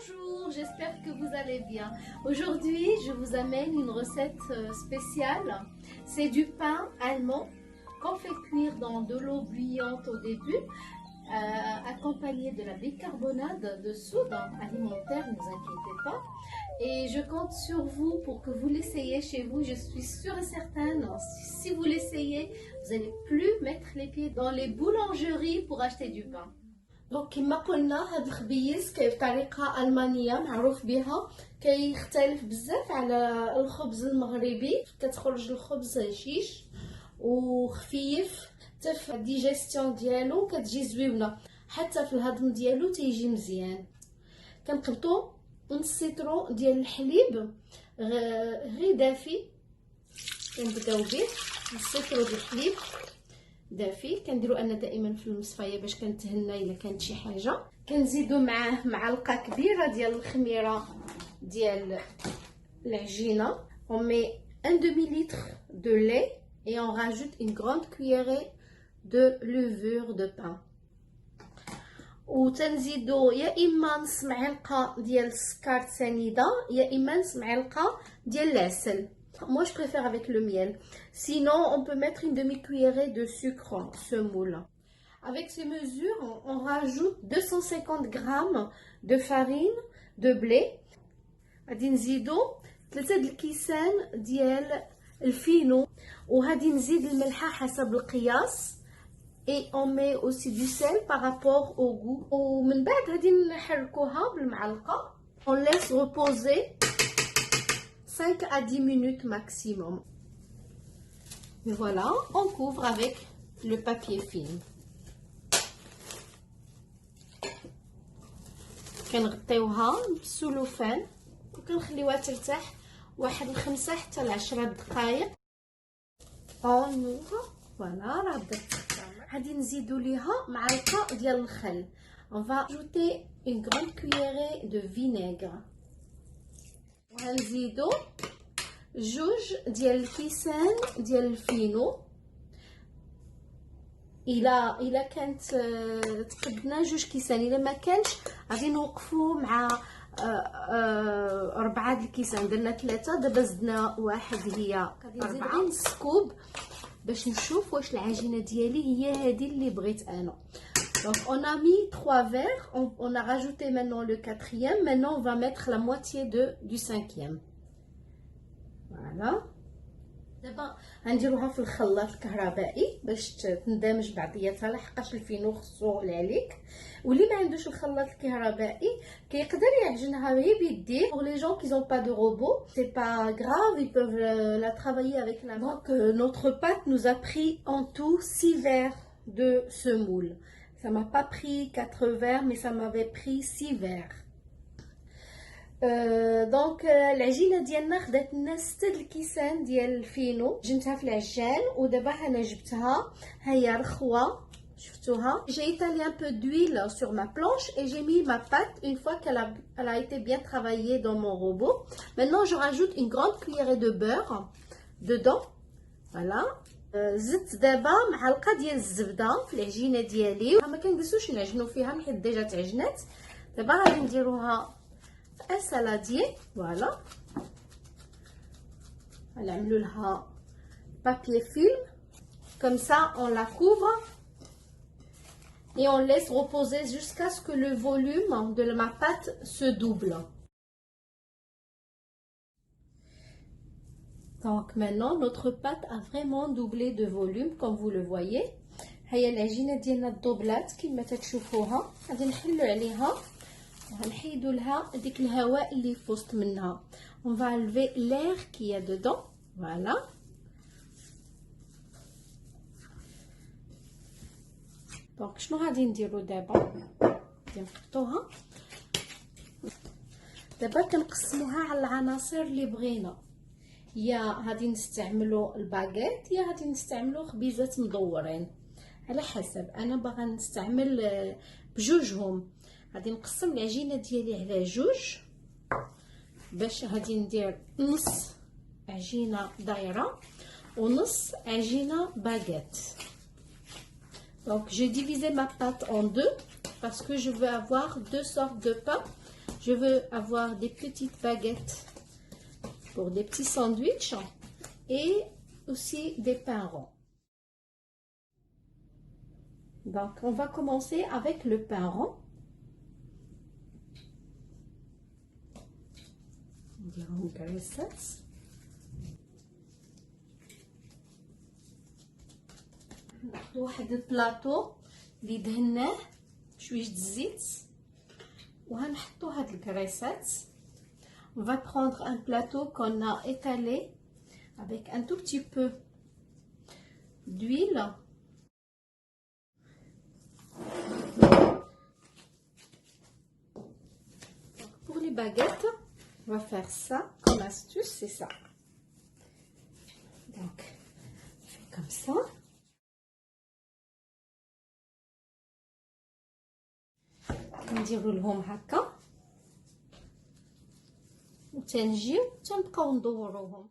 Bonjour, j'espère que vous allez bien. Aujourd'hui, je vous amène une recette spéciale. C'est du pain allemand qu'on fait cuire dans de l'eau bouillante au début, accompagné de la bicarbonate de soude alimentaire, ne vous inquiétez pas. Et je compte sur vous pour que vous l'essayiez chez vous. Je suis sûre et certaine, si vous l'essayez, vous n'allez plus mettre les pieds dans les boulangeries pour acheter du pain. دونك كما قلنا هاد الخبيز بطريقه المانيه معروف بها كيختلف بزاف على الخبز المغربي. كتخرج الخبز هشيش وخفيف حتى في الديجيستيون ديالو كتجي زويونه، حتى في الهضم ديالو تيجي مزيان. كنقبطو نص سيترون ديال الحليب غير دافي، كنبداو به نص سيترون ديال الحليب دافي. كنديروا انا دائما في المصفايه باش كنتهنى الا كانت شي حاجه. كنزيدوا معاه معلقه كبيره ديال الخميره ديال العجينه. on met 1 demi-litre de lait et on rajoute une grande cuillerée de levure de pain. وتنزيدوا يا اما نص معلقه ديال السكر سنيده يا اما نص معلقه ديال العسل. Moi, je préfère avec le miel. Sinon, on peut mettre une demi-cuillerée de sucre semoule. Avec ces mesures, on rajoute 250 grammes de farine de blé. غادي نزيدو 3 الكيسان ديال الفينو، وغادي نزيد الملحة حسب القياس. Et on met aussi du sel par rapport au goût. ومن بعد غادي نحركوها بالمعلقة. On laisse reposer 5 à 10 minutes maximum. Et voilà, on couvre avec le papier film. كنغطيوها بالسلوفان وكنخليوها ترتاح واحد 5 حتى ل 10 دقائق. فوالا راه بدات تخمر. غادي نزيدو ليها معلقه ديال الخل. On va ajouter une grande cuillerée de vinaigre. وغنزيدو 2 ديال الكيسان ديال الفينو. الا كانت تقدنا 2 كيسان، الا ما كانش غادي نوقفوا مع 4 د الكيسان. درنا 3 دابا زدنا 1 هي 4 نص كوب باش نشوف واش العجينه ديالي هي هذه اللي بغيت انا. Donc on a mis 3 verres, on a rajouté maintenant le 4e, maintenant on va mettre la moitié du 5e. Voilà. دابا غنديروها في الخلاط الكهربائي باش تندمج بعضياتها، لحقاش الفينو خصو العليك. واللي ما عندوش الخلاط الكهربائي كيقدر يعجنها غير بيديه. pour les gens qui n'ont pas de robot, c'est pas grave, ils peuvent la travailler avec la main. Donc notre pâte nous a pris en tout 6 verres de semoule. Ça m'a pas pris 4 verres, mais ça m'avait pris 6 verres. دونك العجينه ديالنا خدات لنا 6 الكيسان ديال الفينو. جنتها في العجان ودابا انا جبتها، هي رخوه شفتوها. J'ai étalé un peu d'huile sur ma planche et j'ai mis ma pâte une fois qu'elle a été bien travaillée dans mon robot. Maintenant je rajoute une grande cuillerée de beurre dedans. Voilà. زدت دابا معلقه ديال الزبده في العجينه ديالي. ما كنجلسوش نعجنوا فيها حيت ديجا تعجنات. دابا غادي نديروها في السالادير. فوالا غنعملوا لها بابي فيلم comme ça on la couvre et on laisse reposer jusqu'à ce que le volume de ma pâte se double. Donc maintenant notre pâte a vraiment doublé de volume comme vous le voyez. هي العجينه ديالنا الدوبلات كما تشوفوها. غادي نحلوا عليها وغنحيدوا لها ديك الهواء اللي في وسط منها. On va enlever l'air qu'il y a dedans. Voilà. دونك شنو غادي نديرو دابا؟ غادي نحطوها. دابا كنقسموها على العناصر اللي بغينا. يا غادي نستعملوا الباغيت يا غادي نستعملوا خبيزات مدورين، على حسب. انا باغا نستعمل بجوجهم. غادي نقسم العجينه ديالي على 2 باش غادي ندير نص عجينه دايره ونص عجينه باغيت. Donc j'ai divisé ma pâte en 2 parce que je veux avoir 2 sortes de pain. Je veux avoir des petites baguettes pour des petits sandwichs et aussi des pains ronds. Donc, on va commencer avec le pain rond. نديرهم كريسات. ناخذ واحد البلاطو اللي دهناه بشويش د الزيت وهنحطو هاد الكريسات. On va prendre un plateau qu'on a étalé avec un tout petit peu d'huile. Pour les baguettes, on va faire ça comme astuce, c'est ça. Donc, on fait comme ça. نديرو لهم هكا وتنجيو تنبقاو ندوروهم.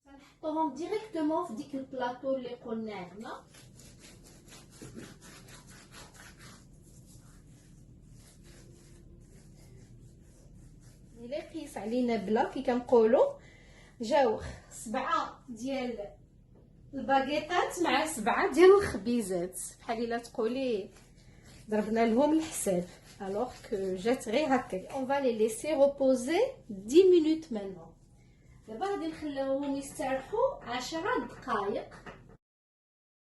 نحطوهم ديريكتومون في ديك البلاطو اللي قلنا هنا. إلا قيس علينا بلا كي كنقولوا جاو 7 ديال الباكيطات مع 7 ديال الخبيزات، بحال الا تقولي ضربنا لهم الحساب alors que جات غير هكا. On va les laisser reposer 10 minutes maintenant. دابا غادي نخليوهم يستريحوا 10 دقائق.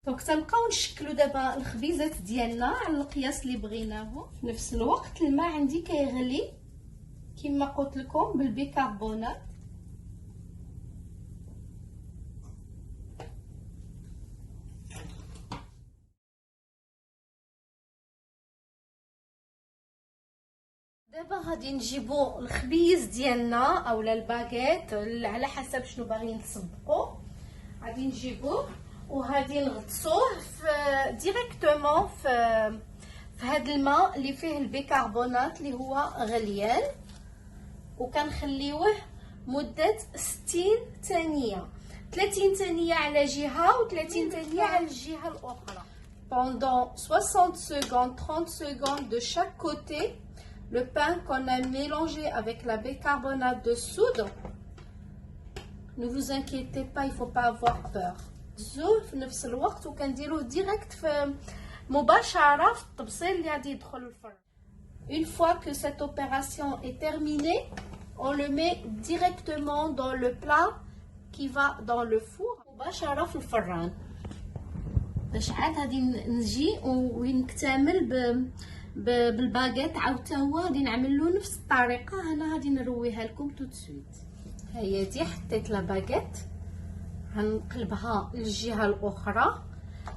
دونك تنبقاو نشكلوا دابا الخبيزات ديالنا على القياس اللي بغيناه. في نفس الوقت الماء عندي كيغلي كما قلت لكم بالبيكربونات. دابا غادي نجيبو الخبيز ديالنا اولا الباغيت على حسب شنو باغيين تصبقوا. غادي نجيبوه وغادي نغطسوه في ديريكتومون في هذا الماء اللي فيه البيكربونات اللي هو غليان، وكنخليوه مده 60 ثانيه، 30 ثانيه على جهه و30 ثانيه على الجهه الاخرى. Pendant 60 secondes, 30 secondes de chaque côté, le pain qu'on a mélangé avec la bicarbonate de soude. Ne vous inquiétez pas, il ne faut pas avoir peur. في نفس الوقت وكنديروه ديريكت في مباشره في الطبسيل اللي غادي يدخل الفرن. Une fois que cette opération est terminée, on le met directement dans le plat qui va dans le four مباشره في الفران. باش عاد غادي نجي ونكتمل بالباغيت عاوتا هو غادي نعمل له نفس الطريقه. هنا غادي نرويها لكم تو سويت. هي دي حطيت لا باغيت، غنقلبها للجهه الاخرى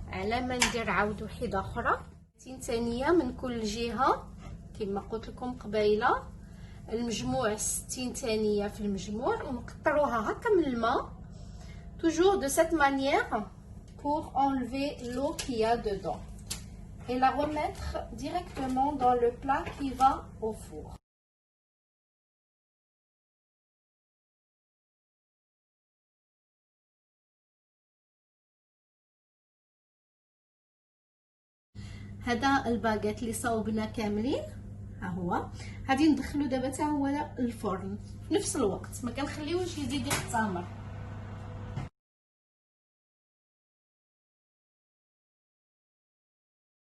على ما ندير عاود وحده اخرى 30 ثانيه من كل جهه كما قلت لكم قبيله. المجموع 60 ثانيه في المجموع، ونقطروها هكا من الماء toujours de cette manière pour enlever l'eau qu'il y a dedans et la remettre directement dans le plat qui va au four. هذا الباغيت اللي صاوبنا كاملين ها هو، غادي ندخلو دابا حتى هو الفرن في نفس الوقت، ما كنخليوش يزيد يختمر.